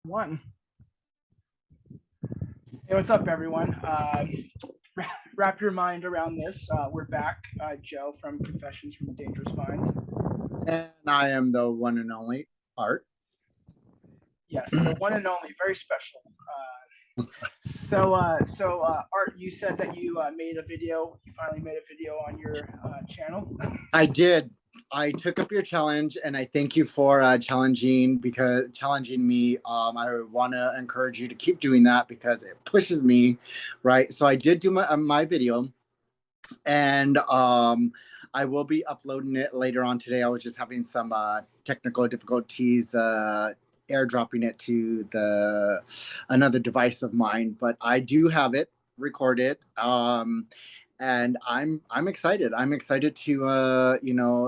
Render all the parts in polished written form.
One. Hey, what's up, everyone? Wrap your mind around this. We're back. Joe from Confessions from a Dangerous Mind. And I am the one and only Art. Yes, the one and only, very special. So, Art, you said that you made a video. You finally made a video on your channel. I did. I took up your challenge, and I thank you for challenging me. I want to encourage you to keep doing that because it pushes me, right? So I did do my video, and I will be uploading it later on today. I was just having some technical difficulties airdropping it to another device of mine, but I do have it recorded. And I'm excited. I'm excited to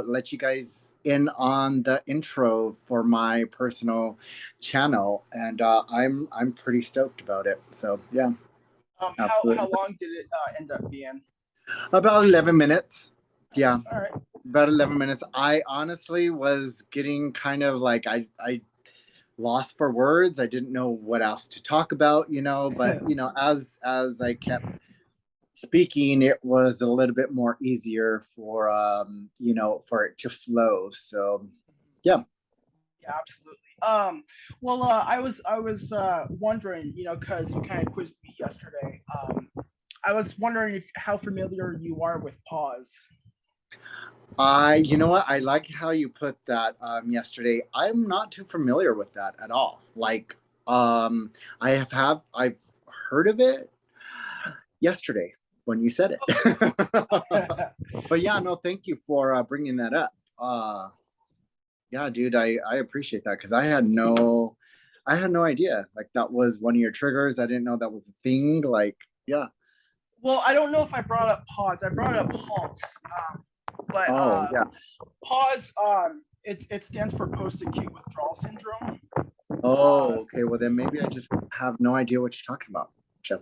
let you guys in on the intro for my personal channel, and I'm pretty stoked about it. So yeah, absolutely. How long did it end up being? About 11 minutes. Yeah, all right. About 11 minutes. I honestly was getting kind of like I lost for words. I didn't know what else to talk about, but as I kept speaking, it was a little bit more easier for for it to flow. So yeah. Absolutely. Well, I was wondering, because you kind of quizzed me yesterday. I was wondering how familiar you are with PAWS. You know what? I like how you put that yesterday. I'm not too familiar with that at all. Like, I've heard of it yesterday when you said it. But yeah, no, thank you for bringing that up. Yeah, dude, I appreciate that because I had no idea. Like that was one of your triggers. I didn't know that was a thing. Like, yeah. Well, I don't know if I brought up PAWS. I brought up HALT. But yeah. PAWS, it stands for Post-Acute Withdrawal Syndrome. Okay. Well, then maybe I just have no idea what you're talking about, Jeff.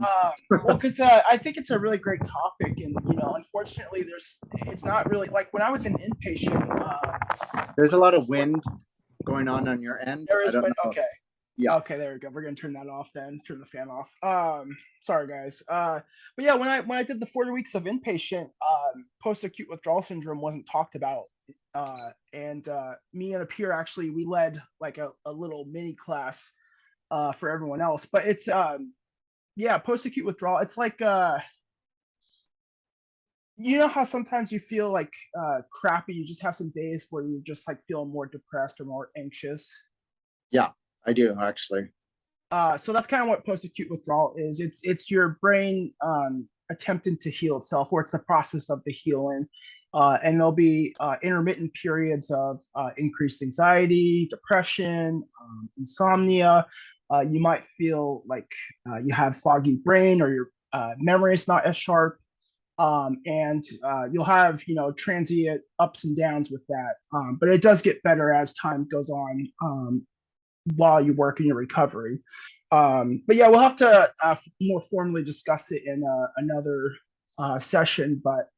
Well, because I think it's a really great topic, and unfortunately, it's not really like when I was an inpatient. There's a lot of wind going on your end. There is wind. Okay. Yeah. Okay, there we go. We're gonna turn that off then. Turn the fan off. Sorry guys. But yeah, when I did the 40 weeks of inpatient, post-acute withdrawal syndrome wasn't talked about. And me and a peer actually we led like a little mini class for everyone else. But it's post-acute withdrawal. It's like how sometimes you feel like crappy, you just have some days where you just like feel more depressed or more anxious. Yeah, I do actually. So that's kind of what post-acute withdrawal is. It's your brain attempting to heal itself, or it's the process of the healing. And there'll be intermittent periods of increased anxiety, depression, insomnia. You might feel like you have foggy brain, or your memory is not as sharp. And you'll have transient ups and downs with that. But it does get better as time goes on. While you work in your recovery. But yeah, we'll have to more formally discuss it in another session. But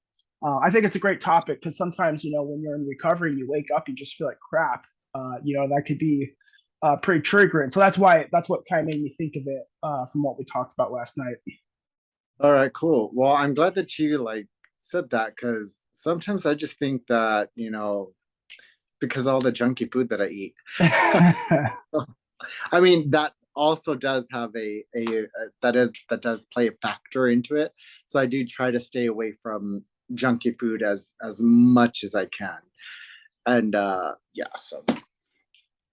I think it's a great topic because sometimes, when you're in recovery, you wake up, you just feel like crap. That could be pretty triggering. So that's what kind of made me think of it from what we talked about last night. All right, cool. Well, I'm glad that you said that because sometimes I just think that, because all the junky food that I eat. I mean, that also does have that does play a factor into it. So I do try to stay away from junky food as much as I can. And so.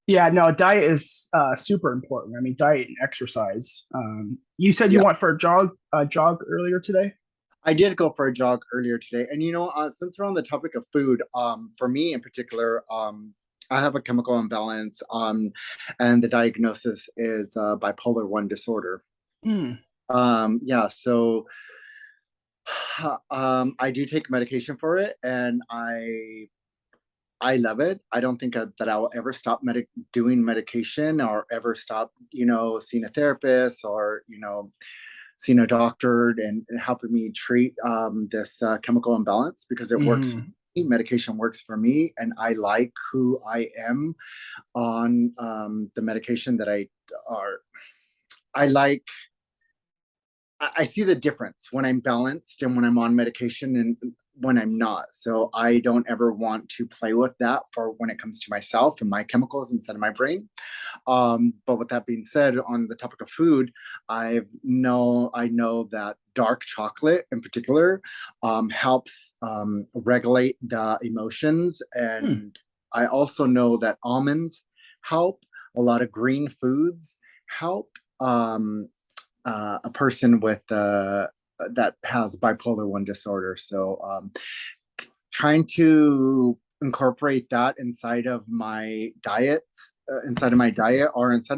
Yeah, no, diet is super important. I mean, diet and exercise. You said you went for a jog earlier today? I did go for a jog earlier today. And, since we're on the topic of food, for me in particular, I have a chemical imbalance, and the diagnosis is bipolar 1 disorder. So I do take medication for it, and I love it. I don't think that I will ever stop doing medication or ever stop, seeing a therapist or, seeing a doctor and helping me treat this chemical imbalance because it works Medication works for me, and I like who I am on the medication that are. I like. I see the difference when I'm balanced and when I'm on medication and when I'm not. So I don't ever want to play with that for when it comes to myself and my chemicals inside of my brain. But with that being said, on the topic of food, I know that dark chocolate in particular helps regulate the emotions, Hmm. and I also know that almonds help. A lot of green foods help. A person with that has bipolar one disorder. So trying to incorporate that inside of my diet, or inside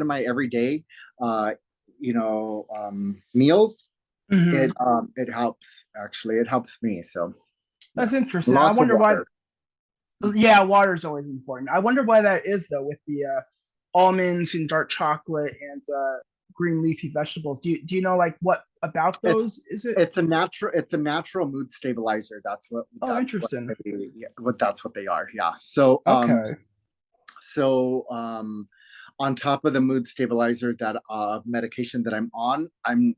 of my everyday, uh, meals. Hmm. It helps. Actually, it helps me. So yeah, That's interesting. I lots of wonder why. water. Yeah, water is always important. I wonder why that is though, with the almonds and dark chocolate and green leafy vegetables. Do you know like what about It's those is it? it's a natural mood stabilizer. Oh, interesting. That's what they are. Yeah. So Okay. on top of the mood stabilizer, that medication that I'm on, I'm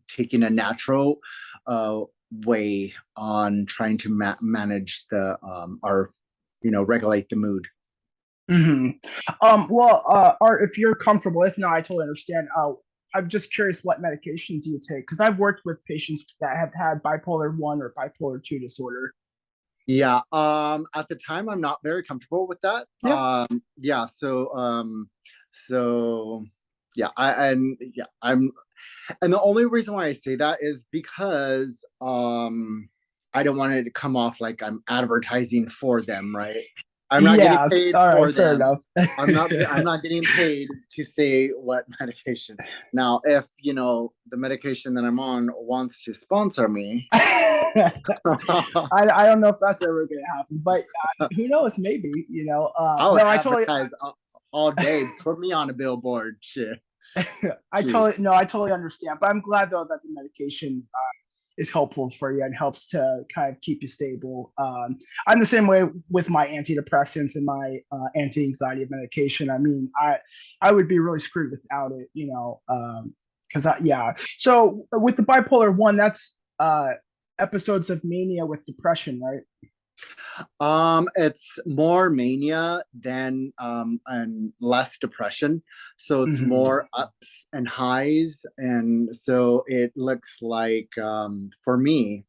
taking a natural uh way on trying to manage the or regulate the mood. Hmm. Well, Art, if you're comfortable, if not, I totally understand. I'm just curious, what medication do you take? Because I've worked with patients that have had bipolar one or bipolar two disorder. Yeah. At the time, I'm not very comfortable with that. Yeah. Yeah. So yeah, and the only reason why I say that is because I don't want it to come off like I'm advertising for them, right? I'm not getting Yeah. paid All for right. Fair them. enough. I'm not getting paid to say what medication. Now, if the medication that I'm on wants to sponsor me, I don't know if that's ever going to happen, but who knows? Maybe, I'll no, I totally, advertise all day. Put me on a billboard. Shit. I Shoot. totally, no, I totally understand. But I'm glad though that the medication is helpful for you and helps to kind of keep you stable. I'm the same way with my antidepressants and my anti-anxiety medication. I mean, I would be really screwed without it, because yeah. So with the bipolar one, that's episodes of mania with depression, right? It's more mania than and less depression. So it's Hmm. more ups and highs, and so it looks like for me,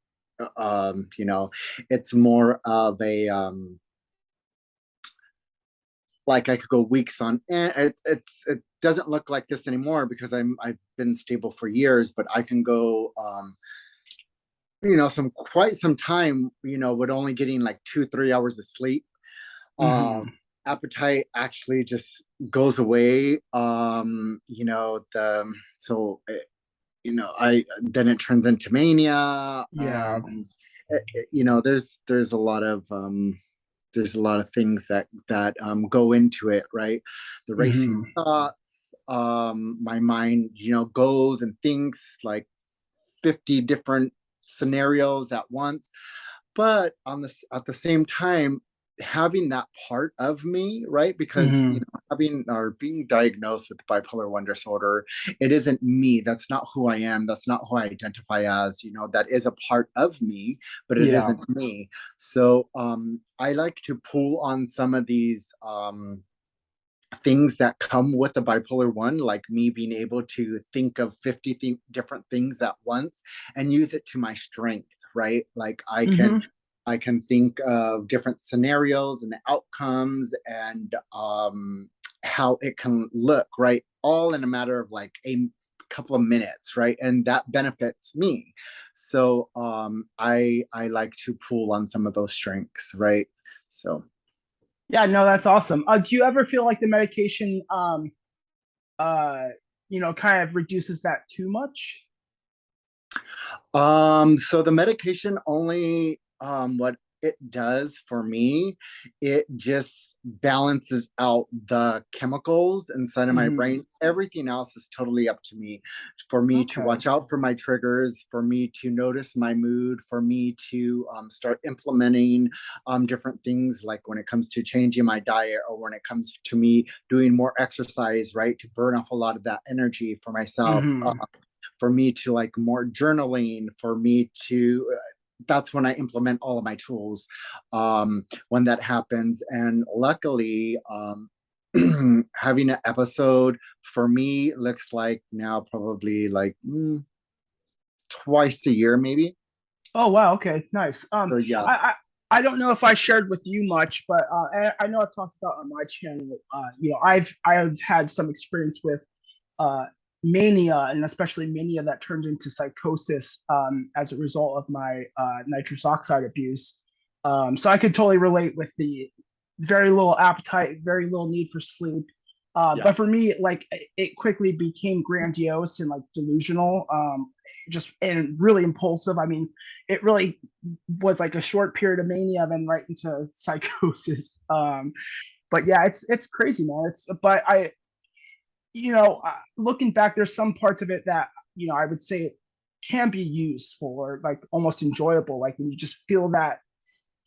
it's more of a like I could go weeks on, and it doesn't look like this anymore because I've been stable for years, but I can go quite some time, with only getting like 2-3 hours of sleep. Um, Hmm. Appetite actually just goes away. I then it turns into mania. Yeah. There's a lot of things that go into it, right? The racing Hmm. thoughts. My mind, goes and thinks like 50 different scenarios at once, but at the same time, having that part of me, right? Because Hmm. having or being diagnosed with bipolar one disorder, it isn't me. That's not who I am. That's not who I identify as. That is a part of me, but it Yeah. isn't me. So I like to pull on some of these things that come with the bipolar one, like me being able to think of 50 different things at once and use it to my strength, right? Like Hmm. I can think of different scenarios and the outcomes, and how it can look, right? All in a matter of like a couple of minutes, right? And that benefits me. So I like to pull on some of those strengths, right? So Yeah, no, that's awesome. Do you ever feel like the medication, uh, kind of reduces that too much? So the medication only what it does for me, it just balances out the chemicals inside of my Hmm. brain. Everything else is totally up to me. For me to Okay. watch out for my triggers, for me to notice my mood, for me to start implementing different things, like when it comes to changing my diet, or when it comes to me doing more exercise, right, to burn off a lot of that energy for myself. Hmm. For me to like more journaling, for me to that's when I implement all of my tools when that happens. And luckily, having an episode for me looks like now probably like twice a year, maybe. Oh wow. Okay. Nice. So yeah, I don't know if I shared with you much, but I know I've talked about on my channel. I've had some experience with uh, mania, and especially mania that turns into psychosis as a result of my nitrous oxide abuse. So I could totally relate with the very little appetite, very little need for sleep. yeah. But for me, like it quickly became grandiose and like delusional, just and really impulsive. I mean, it really was like a short period of mania, then right into psychosis. But yeah, it's crazy, man. It's but I looking back, there's some parts of it that I would say can be used for like almost enjoyable, like when you just feel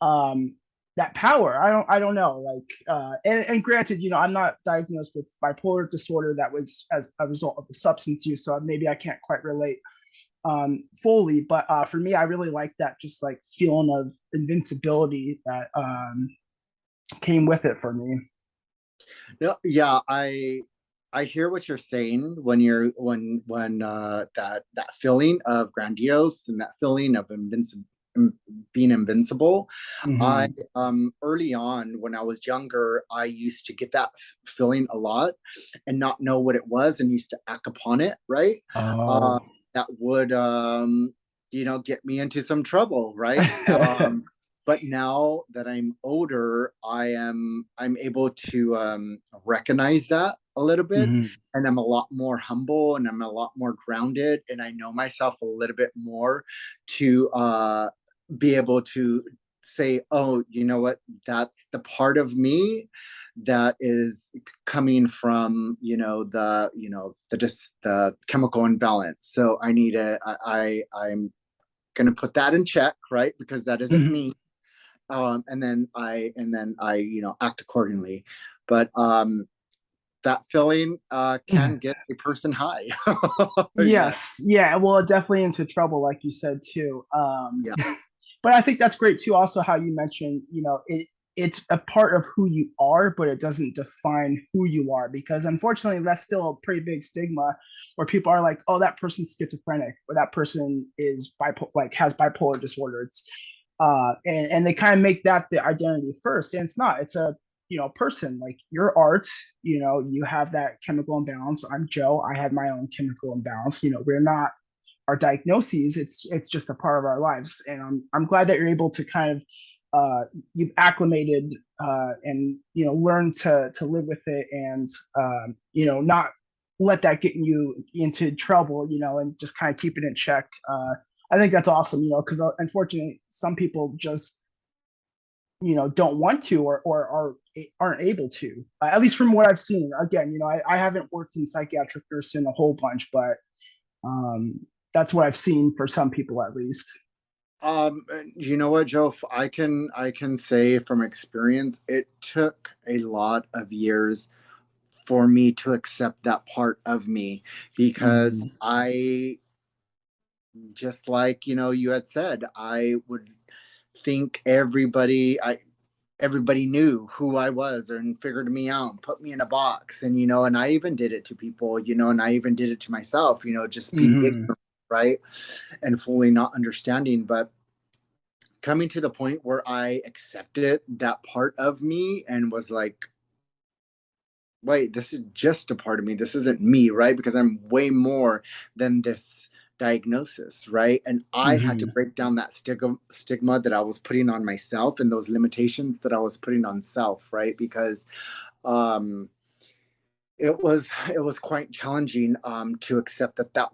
um that power. I don't know, like and granted, I'm not diagnosed with bipolar disorder. That was as a result of the substance use, so maybe I can't quite relate fully, but for me, I really like that just like feeling of invincibility that came with it for me. No, yeah, I hear what you're saying when you're when that feeling of grandiose and that feeling of being invincible. I Hmm. early on when I was younger, I used to get that feeling a lot and not know what it was, and used to act upon it, right? Uh, Oh. that would get me into some trouble, right? But now that I'm older, I'm able to recognize that a little bit, Hmm. and I'm a lot more humble, and I'm a lot more grounded, and I know myself a little bit more to be able to say, oh, you know what, that's the part of me that is coming from the just the chemical imbalance. So I need I'm gonna put that in check, right, because that isn't Hmm. me. And then I act accordingly. But that feeling can get a person high. Yes. Yes, yeah, well, definitely into trouble, like you said too. Yeah. But I think that's great too. Also, how you mentioned, it's a part of who you are, but it doesn't define who you are, because unfortunately, that's still a pretty big stigma, where people are like, "Oh, that person's schizophrenic," or "That person is like has bipolar disorder." And they kind of make that the identity first, and it's not. It's a person like your art. You have that chemical imbalance. I'm Joe. I have my own chemical imbalance. We're not our diagnoses. It's just a part of our lives, and I'm glad that you're able to kind of you've acclimated and learn to live with it, and not let that get you into trouble, and just kind of keep it in check. I think that's awesome, because unfortunately some people just don't want to, or aren't able to, at least from what I've seen. Again, I haven't worked in psychiatric nursing a whole bunch, but um, that's what I've seen for some people, at least. You know what, Joe? I can say from experience, it took a lot of years for me to accept that part of me, because Mm-hmm. I, just like you had said, I would think everybody knew who I was and figured me out and put me in a box. And I even did it to people, and I even did it to myself, just being Mm-hmm. ignorant, right? And fully not understanding. But coming to the point where I accepted that part of me and was like, wait, this is just a part of me. This isn't me, right? Because I'm way more than this diagnosis, right? And I had to Mm-hmm. break down that stigma that I was putting on myself, and those limitations that I was putting on self, right? Because um it was quite challenging to accept that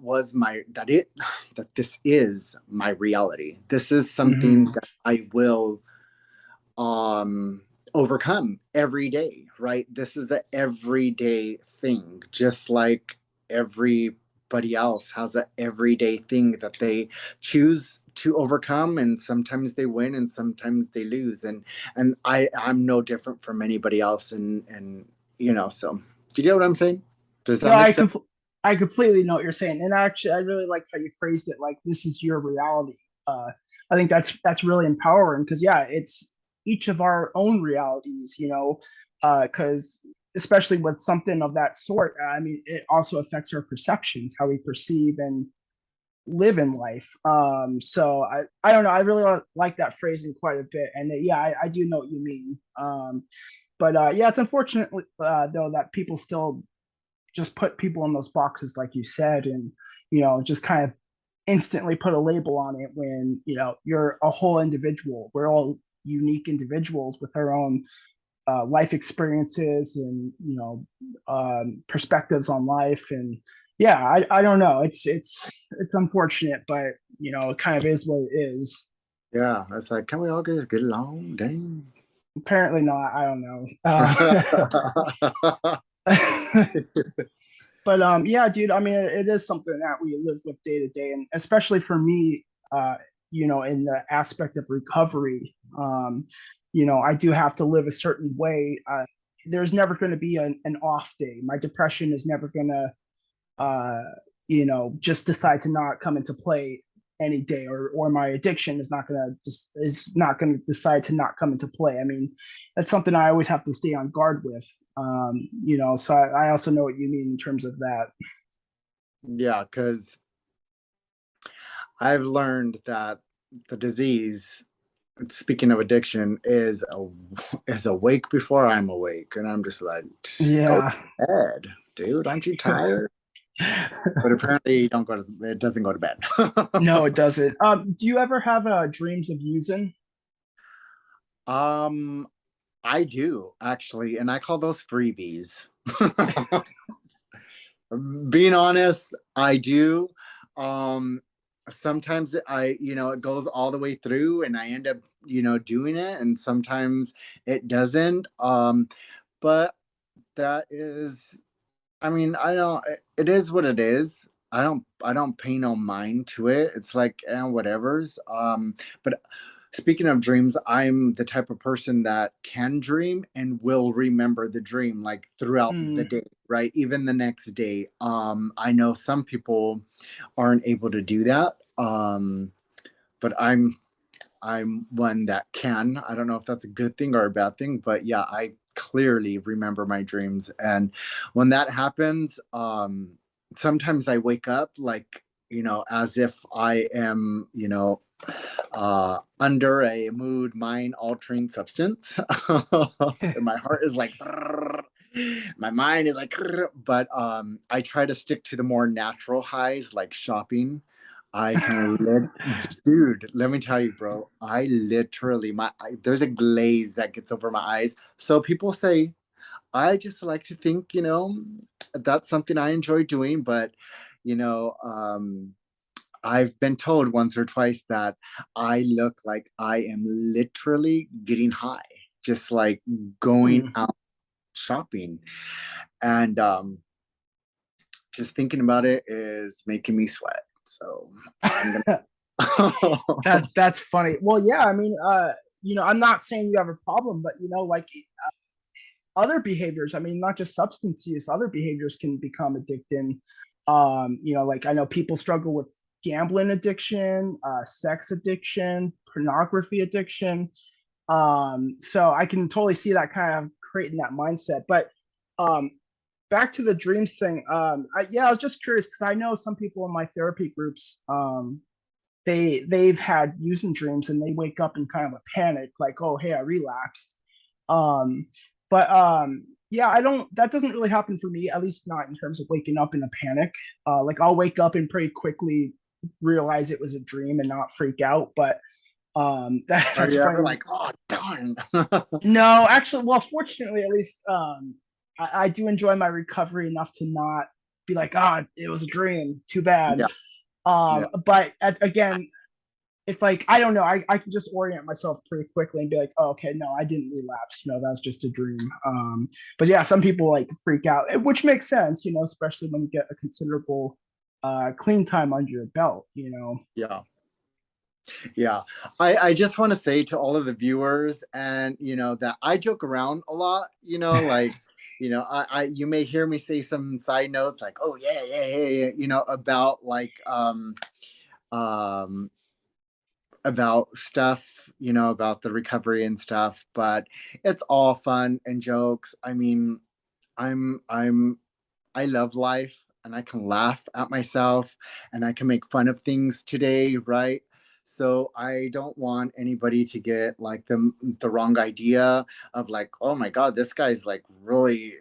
this is my reality. This is something Mm-hmm. that I will overcome every day, right? This is an everyday thing, just like everybody else has an everyday thing that they choose to overcome, and sometimes they win and sometimes they lose, and I'm no different from anybody else, and so do you get what I'm saying? Does No, that make sense? I completely know what you're saying, and actually, I really liked how you phrased it. Like, this is your reality. Uh, I think that's really empowering because yeah, it's each of our own realities. Because especially with something of that sort, I mean, it also affects our perceptions, how we perceive and live in life. So I don't know. I really like that phrasing quite a bit, and yeah, I do know what you mean. But yeah, it's unfortunate though that people still just put people in those boxes, like you said, and just kind of instantly put a label on it when you're a whole individual. We're all unique individuals with our own life experiences and perspectives on life. And yeah, I don't know. It's unfortunate, but it kind of is what it is. Yeah, it's like, can we all just get along? Dang. Apparently not. I don't know. But yeah, dude, I mean, it is something that we live with day to day, and especially for me, in the aspect of recovery, I do have to live a certain way. There's never going to be an off day. My depression is never going to just decide to not come into play any day, or my addiction is not going to decide to not come into play. I mean, that's something I always have to stay on guard with. So I also know what you mean in terms of that. Yeah, because I've learned that the disease, speaking of addiction, is awake before I'm awake, and I'm just like, go to Yeah. bed, dude. Aren't you tired? But apparently, you don't go to it doesn't go to bed. No, it doesn't. Do you ever have dreams of using? um, I do actually, and I call those freebies. Being honest, I do. Um, Sometimes it goes all the way through, and I end up, doing it, and sometimes it doesn't. But that is, I mean, I don't. It is what it is. I don't pay no mind to it. It's like whatever's. But speaking of dreams, I'm the type of person that can dream and will remember the dream like throughout the Mm, day, right? Even the next day. I know some people aren't able to do that. But I'm one that can. I don't know if that's a good thing or a bad thing, but yeah, I clearly remember my dreams. And when that happens, sometimes I wake up like, as if I am, under a mood mind altering substance. And my heart is like, my mind is like, but I try to stick to the more natural highs like shopping. I can dude, let me tell you, bro. I literally there's a glaze that gets over my eyes. So people say I just like to think, that's something I enjoy doing, but you know, I've been told once or twice that I look like I am literally getting high, just like going mm. out shopping. And just thinking about it is making me sweat. So I'm gonna That's funny. Well, yeah, I mean, I'm not saying you have a problem, but like other behaviors, I mean, not just substance use, other behaviors can become addicting. Like I know people struggle with gambling addiction, sex addiction, pornography addiction. So I can totally see that kind of creating that mindset. But um, back to the dreams thing. Yeah, I was just curious because I know some people in my therapy groups, they've had using dreams and they wake up in kind of a panic, like, oh, hey, I relapsed. Um, but yeah, I don't. That doesn't really happen for me, at least not in terms of waking up in a panic. Like I'll wake up and pretty quickly realize it was a dream and not freak out. But are that's you ever funny. like, oh darn? No, actually, well, fortunately, at least I do enjoy my recovery enough to not be like, ah, oh, it was a dream. Too bad. Yeah, yeah. But again, it's like, I don't know, I can just orient myself pretty quickly and be like, oh, okay, no, I didn't relapse, that was just a dream. But yeah, some people like freak out, which makes sense, especially when you get a considerable clean time under your belt. Yeah. Yeah. I just want to say to all of the viewers, and that I joke around a lot, like, you may hear me say some side notes like, oh yeah, yeah, yeah, yeah, about like um about stuff, about the recovery and stuff, but it's all fun and jokes. I mean, I'm I love life, and I can laugh at myself, and I can make fun of things today, right? So I don't want anybody to get like the wrong idea of like, oh my God, this guy's like really,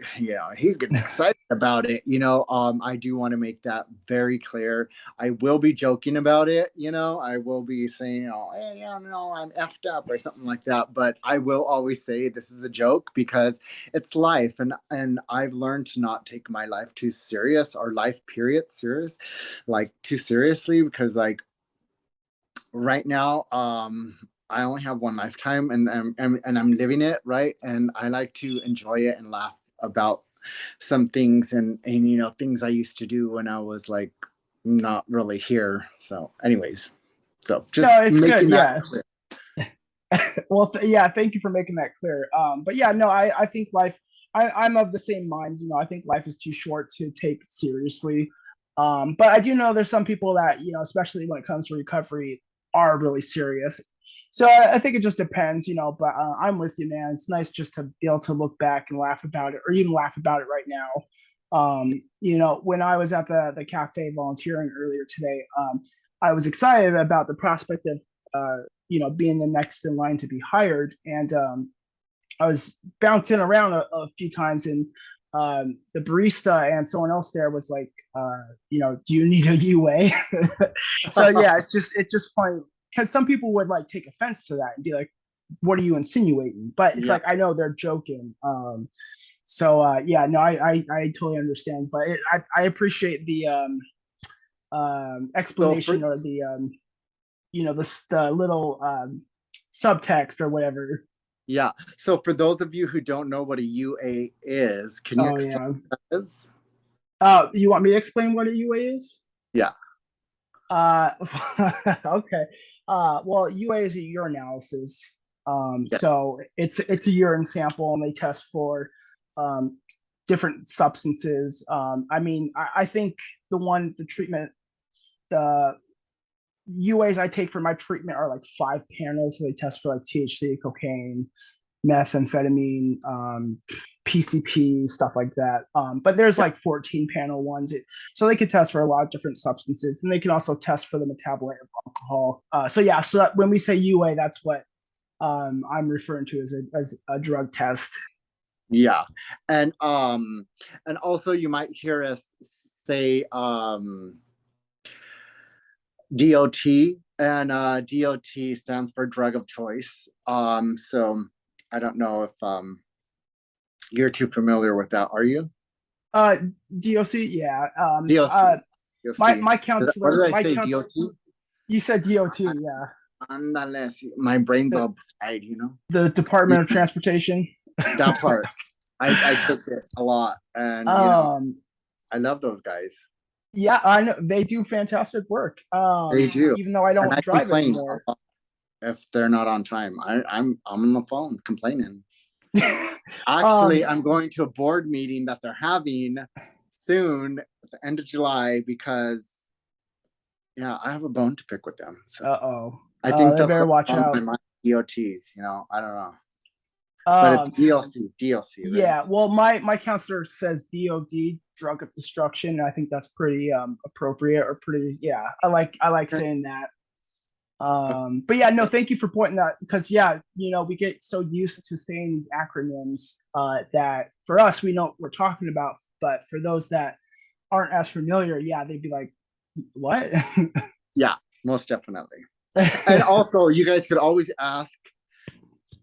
he's getting excited about it. I do want to make that very clear. I will be joking about it, I will be saying, oh, hey, yeah, no, I'm effed up or something like that. But I will always say this is a joke because it's life, and I've learned to not take my life too serious, or life period serious, like too seriously, because like right now I only have one lifetime, and I'm living it, right? And I like to enjoy it and laugh about some things, and things I used to do when I was like not really here. So anyways, so No, just it's good. making that Yeah. clear. Well, yeah, thank you for making that clear. But yeah, no, I think life, I'm of the same mind. I think life is too short to take seriously. But I do know there's some people that, especially when it comes to recovery, are really serious. So I think it just depends. But I'm with you, man. It's nice just to be able to look back and laugh about it, or even laugh about it right now. When I was at the cafe volunteering earlier today, I was excited about the prospect of being the next in line to be hired. And I was bouncing around a few times, and the barista and someone else there was like, do you need a UA? So yeah, it's just funny because some people would like take offense to that and be like, what are you insinuating? But it's Yeah. like, I know they're joking. So yeah, no, I totally understand, but I appreciate the So for explanation, or the little subtext or whatever. Yeah. So for those of you who don't know what a UA is, can you Oh explain yeah. what that is? You want me to explain what a UA is? Yeah. Uh, okay. Well, UA is a urinalysis. Yeah. So it's a urine sample, and they test for um, different substances. I mean, I think the treatment, the UAs I take for my treatment are like 5 panels. So they test for like THC, cocaine, methamphetamine, PCP, stuff like that. But there's Yeah. like 14 panel ones. So they can test for a lot of different substances, and they can also test for the metabolite of alcohol. So yeah, so when we say UA, that's what I'm referring to as a drug test. Yeah. And also you might hear us say DOT, and DOT stands for drug of choice. So I don't know if you're too familiar with that, are you? Uh, DOC, yeah. DOC. My DOC. my What did counselor, I say? DOT? you said DOT, yeah. Unless my brain's The, all fried. the Department of Transportation. That part. I took it a lot, and um, I love those guys. yeah, I know they do fantastic work. They do, Even though I and don't I drive complain anymore. a lot if they're not on time. I'm on the phone complaining. Actually, um, I'm going to a board meeting that they're having soon at the end of July because yeah, I have a bone to pick with them. So uh-oh. I think They that's better what's watch on my out. mind. DOTs, I don't know, but it's Um, DLC, right? yeah, well, my counselor says DOD, drug of destruction. I think that's pretty appropriate, or pretty, yeah. I like saying that. But yeah, no, thank you for pointing that, because yeah, we get so used to saying these acronyms that for us we know what we're talking about, but for those that aren't as familiar, yeah, they'd be like, what? Yeah, most definitely. And also, you guys could always ask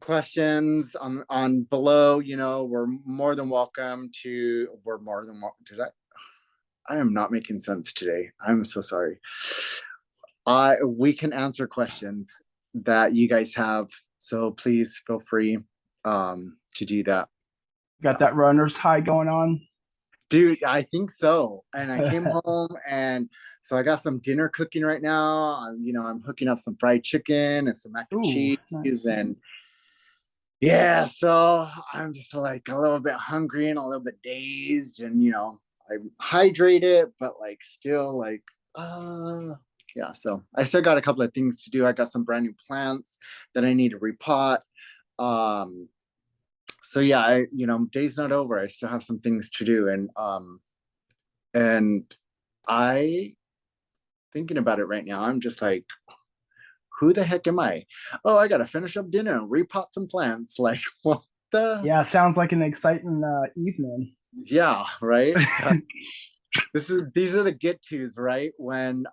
questions on below. We're more than welcome to. We're more than welcome. I am not making sense today. I'm so sorry. We can answer questions that you guys have, so please feel free to do that. Got Yeah. that runner's high going on. Dude, I think so. And I came home, and so I got some dinner cooking right now. I'm hooking up some fried chicken and some mac and Ooh, cheese, nice. and yeah, so I'm just like a little bit hungry and a little bit dazed, and I'm hydrated, but like still like yeah. So I still got a couple of things to do. I got some brand new plants that I need to repot. Um, so yeah, day's not over. I still have some things to do, and I thinking about it right now, I'm just like, who the heck am I? Oh, I gotta finish up dinner and repot some plants. Like, what the? Yeah, sounds like an exciting evening. Yeah, right. These are the get tos, right? When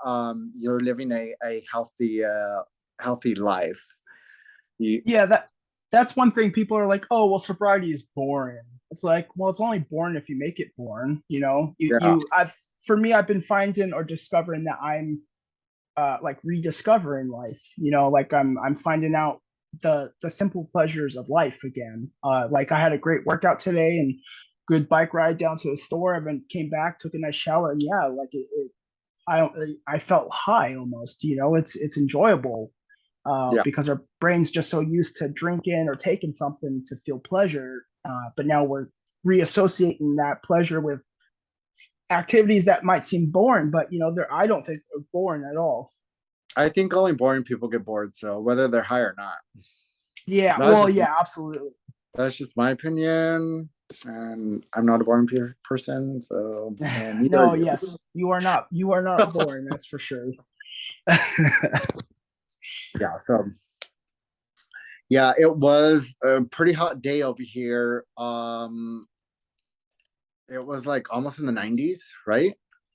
you're living a healthy life. You, Yeah, that's one thing. People are like, "Oh, well, sobriety is boring." It's like, well, it's only boring if you make it boring. yeah, For me, I've been finding or discovering that I'm like rediscovering life. Like I'm finding out the simple pleasures of life again. Like I had a great workout today and good bike ride down to the store. And then came back, took a nice shower, and yeah, like I felt high almost. It's enjoyable yeah. because our brain's just so used to drinking or taking something to feel pleasure. But now we're reassociating that pleasure with activities that might seem boring, but I don't think they're boring at all. I think only boring people get bored. So whether they're high or not, Yeah, that's well, just yeah, absolutely. that's just my opinion. And I'm not a boring person, so and neither are No, you. yes, you are not boring, that's for sure. Yeah. So yeah, it was a pretty hot day over here. It was like almost in the 90s, right?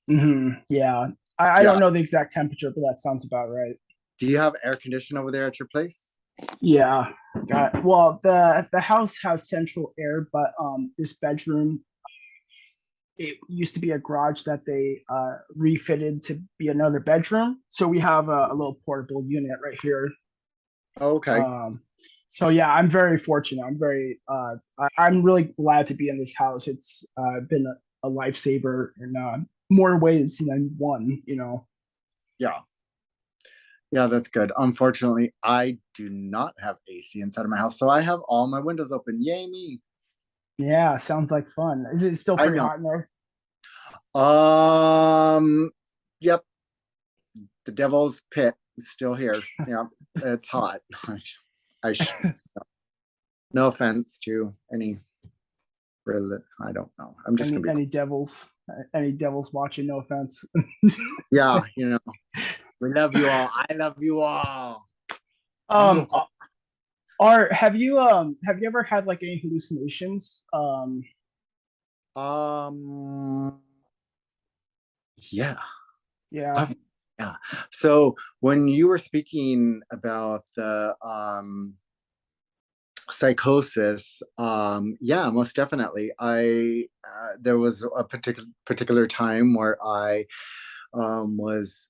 Yeah, I Yeah. don't know the exact temperature, but that sounds about right. Do you have air conditioning over there at your place? Yeah, well, the house has central air, but this bedroom, it used to be a garage that they refitted to be another bedroom. So we have a little portable unit right here. Okay. Um, so yeah, I'm very fortunate. I'm really glad to be in this house. It's been a lifesaver in more ways than one. Yeah. Yeah, that's good. Unfortunately, I do not have AC inside of my house, so I have all my windows open. Yay me. Yeah, sounds like fun. Is it still I pretty know. hot in there? Yep, the devil's pit is still here. Yeah, it's hot. I sh- no offense to any really, I don't know. I'm just Any gonna be any devils? Any devils watching? No offense. yeah, we love you all. I love you all. um, have you ever had like any hallucinations? Um yeah. Yeah. I've, yeah. So when you were speaking about the psychosis, yeah, most definitely. I there was a particular time where I was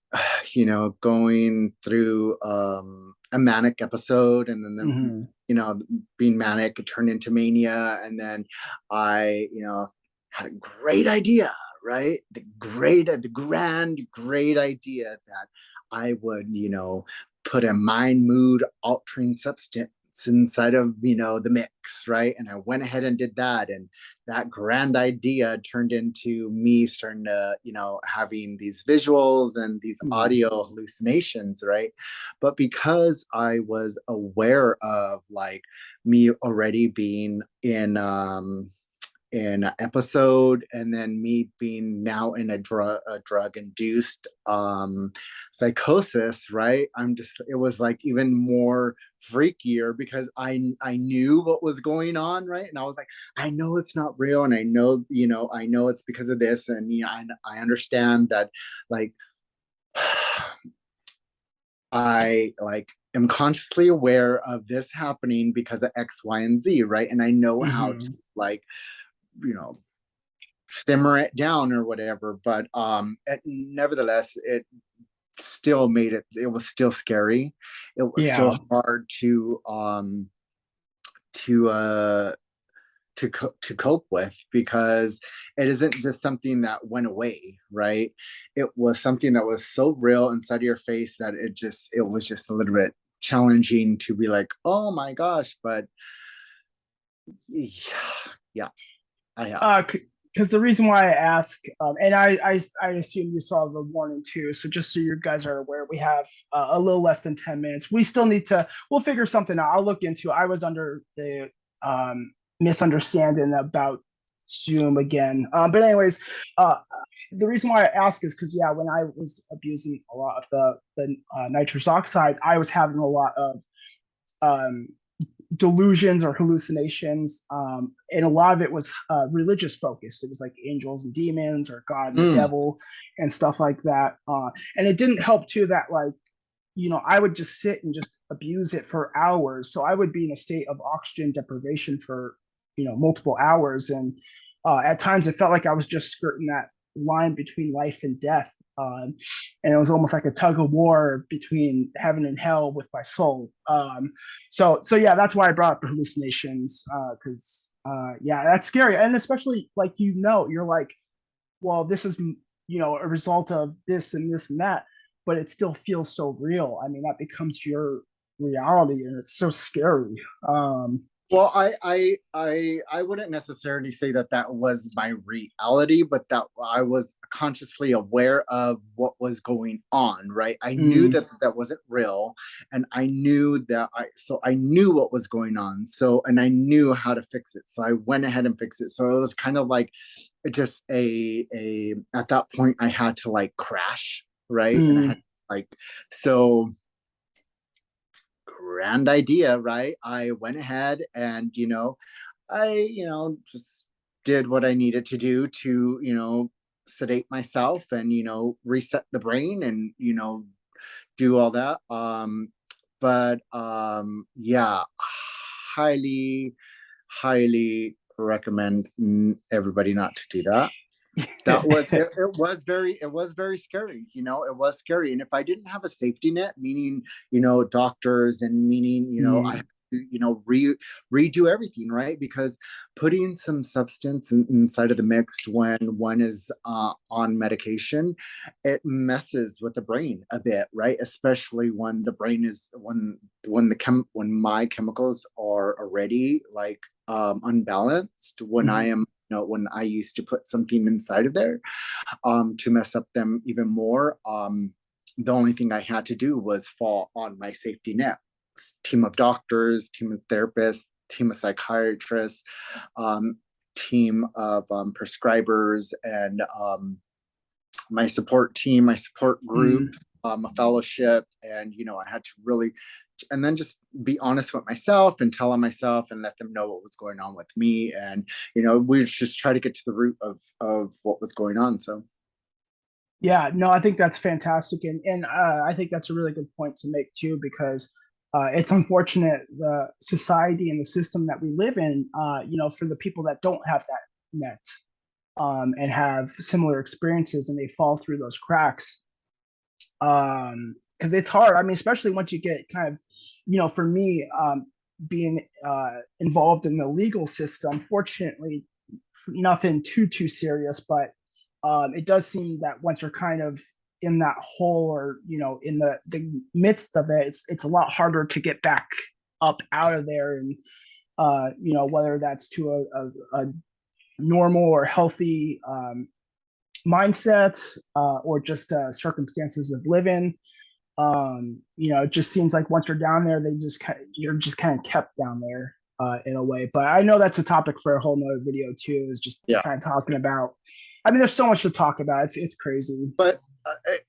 going through a manic episode, and then Hmm. being manic it turned into mania, and then I had a great idea, right? The grand great idea that I would put a mind mood altering substance inside of the mix, right? And I went ahead and did that, and that grand idea turned into me starting to having these visuals and these audio hallucinations, right? But because I was aware of like me already being in an episode, and then me being now in a drug induced psychosis, right? It was like even more freakier because I knew what was going on, right? And I was like, I know it's not real, and I know it's because of this, and I understand that, like, I like am consciously aware of this happening because of X, Y, and Z, right? And I know how to Hmm. like you know simmer it down or whatever, but nevertheless, still made it, it was still scary. It was still Yeah. hard to to cope with, because it isn't just something that went away, right? It was something that was so real inside of your face that it was just a little bit challenging to be like, oh my gosh. But yeah, I have. Because the reason why I ask, and I assume you saw the warning too. So just so you guys are aware, we have a little less than 10 minutes. We still need to. We'll figure something out. I'll look into. I was under the misunderstanding about Zoom again. But anyways, the reason why I ask is because yeah, when I was abusing a lot of the nitrous oxide, I was having a lot of um, delusions or hallucinations, and a lot of it was religious focused. It was like angels and demons or God and the Mm. devil and stuff like that. And it didn't help too that like I would just sit and just abuse it for hours. So I would be in a state of oxygen deprivation for multiple hours, and at times it felt like I was just skirting that line between life and death. And it was almost like a tug of war between heaven and hell with my soul. So yeah, that's why I brought up hallucinations, because yeah, that's scary, and especially like you're like, well, this is a result of this and this and that, but it still feels so real. I mean, that becomes your reality, and it's so scary. Well, I wouldn't necessarily say that that was my reality, but that I was consciously aware of what was going on, right? I knew mm, that that wasn't real, and I knew that I knew what was going on. So, and I knew how to fix it. So I went ahead and fixed it. So it was kind of like just a at that point I had to like crash, right? And I had mm, like so grand idea, right? I went ahead and, just did what I needed to do to, sedate myself and, reset the brain and, do all that. But yeah, highly, highly recommend everybody not to do that. That was it was very scary, it was scary. And if I didn't have a safety net, meaning doctors, and meaning I mm, had to redo everything, right? Because putting some substance inside of the mix when one is on medication, it messes with the brain a bit, right? Especially when the brain is when my chemicals are already like unbalanced, when I mm. am when I used to put something inside of there to mess up them even more. The only thing I had to do was fall on my safety net. Team of doctors, team of therapists, team of psychiatrists, um, team of prescribers, and my support team, my support Mm. groups, a fellowship. And I had to really, and then just be honest with myself and tell on myself and let them know what was going on with me. And we just try to get to the root of what was going on. So Yeah, no, I think that's fantastic, and I think that's a really good point to make too, because it's unfortunate the society and the system that we live in. For the people that don't have that net, and have similar experiences, and they fall through those cracks. Because it's hard. I mean, especially once you get kind of, for me, being involved in the legal system. Fortunately, nothing too serious, but it does seem that once you're kind of in that hole, or in the midst of it, it's a lot harder to get back up out of there, and whether that's to a normal or healthy mindset, or just circumstances of living. It just seems like once you're down there, you're just kind of kept down there, in a way. But I know that's a topic for a whole nother video too, is just yeah. kind of talking about. I mean, there's so much to talk about. It's crazy. But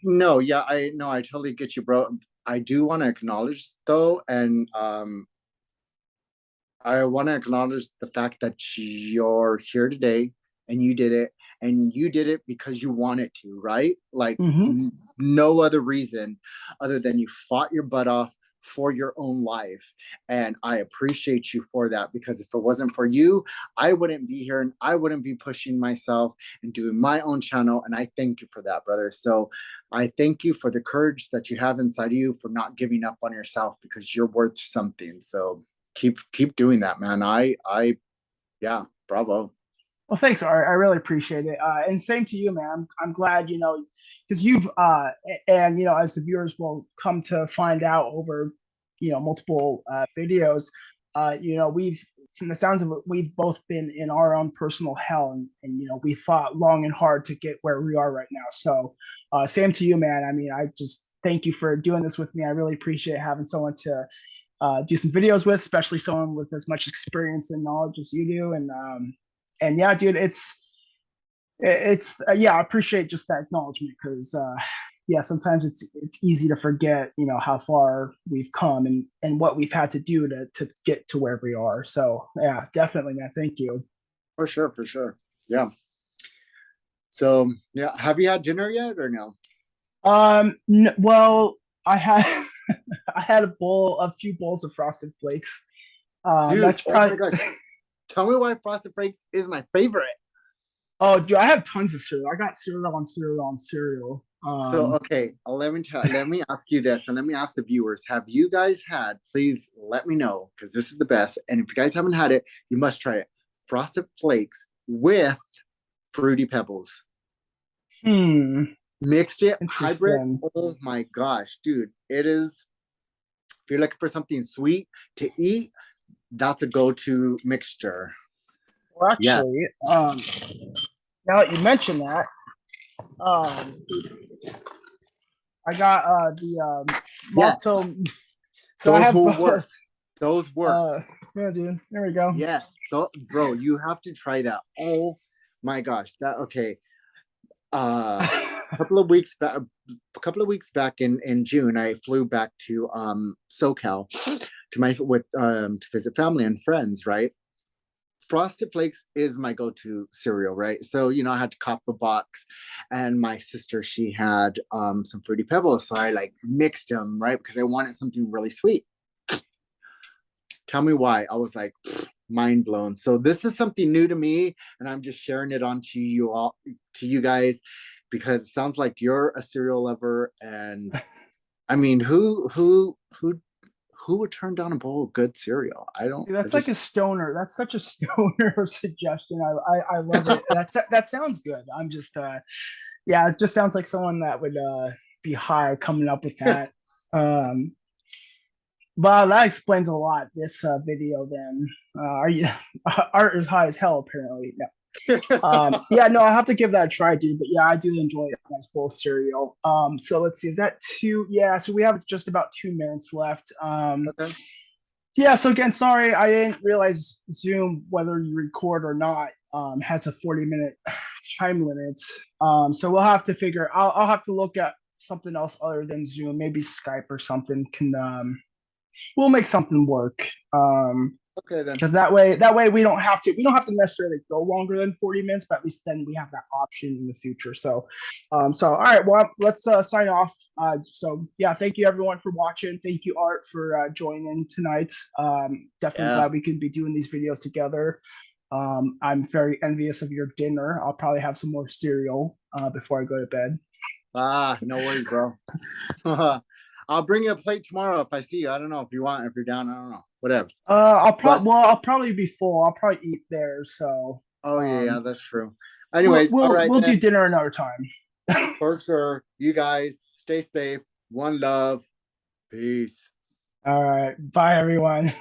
no, yeah, I totally get you, bro. I do want to acknowledge though, and I want to acknowledge the fact that you're here today, and you did it because you wanted to, right? Like Mm-hmm. no other reason other than you fought your butt off for your own life. And I appreciate you for that, because if it wasn't for you, I wouldn't be here and I wouldn't be pushing myself and doing my own channel. And I thank you for that, brother. So I thank you for the courage that you have inside of you, for not giving up on yourself, because you're worth something. So keep doing that, man. Yeah, bravo. Well, thanks, Art. I really appreciate it. And same to you, man. I'm glad, because you've, and, as the viewers will come to find out over, multiple videos, we've, from the sounds of it, we've both been in our own personal hell, and we fought long and hard to get where we are right now. So same to you, man. I mean, I just thank you for doing this with me. I really appreciate having someone to do some videos with, especially someone with as much experience and knowledge as you do. And yeah, dude, yeah, I appreciate just that acknowledgement, because yeah, sometimes it's easy to forget, how far we've come and what we've had to do to get to where we are. So yeah, definitely, man. Thank you. For sure. Yeah. So yeah, have you had dinner yet or no? Well, I had I had a few bowls of Frosted Flakes. Dude, That's probably. oh my gosh. Tell me why Frosted Flakes is my favorite. Oh, dude, I have tons of cereal. I got cereal on cereal on cereal. So okay, let me ask you this, and let me ask the viewers: have you guys had? Please let me know, because this is the best. And if you guys haven't had it, you must try it. Frosted Flakes with Fruity Pebbles. Mixed it hybrid. Oh my gosh, dude! It is. If you're looking for something sweet to eat, that's a go-to mixture. Well, actually, now that you mention that, I got the Malto. Yes. So I have both. Work. Those work. Yeah, dude. There we go. Yes, bro, you have to try that. Oh my gosh, that okay. A couple of weeks back in June, I flew back to SoCal to visit family and friends, right? Frosted Flakes is my go-to cereal, right? So, I had to cop a box, and my sister, she had some Fruity Pebbles, so I like mixed them, right? Because I wanted something really sweet. Tell me why. I was like mind blown. So this is something new to me, and I'm just sharing it on to you guys, because it sounds like you're a cereal lover, and I mean, who would turn down a bowl of good cereal? I don't. That's like a stoner. That's such a stoner suggestion. I love it. That sounds good. I'm just yeah, it just sounds like someone that would be high coming up with that. But that explains a lot. This video, then, Art is high as hell apparently. No. Yeah, no, I'll have to give that a try, dude. But yeah, I do enjoy a nice bowl of cereal. So let's see, is that 2? Yeah, so we have just about 2 minutes left. Okay. Yeah, so again, sorry, I didn't realize Zoom, whether you record or not, has a 40-minute time limit. So we'll have to figure. I'll have to look at something else other than Zoom, maybe Skype or something. We'll make something work. Okay, then. Because that way we don't have to necessarily go longer than 40 minutes, but at least then we have that option in the future. So all right, well, let's sign off. So yeah, thank you everyone for watching. Thank you, Art, for joining tonight. Definitely glad we could be doing these videos together. I'm very envious of your dinner. I'll probably have some more cereal before I go to bed. No worries, bro. I'll bring you a plate tomorrow if I see you. I don't know if you want, if you're down. I don't know. Whatever. I'll probably be full. I'll probably eat there. So. Oh yeah, that's true. Anyways, we'll, all right, we'll do dinner another time. For sure. You guys stay safe. One love. Peace. All right. Bye, everyone.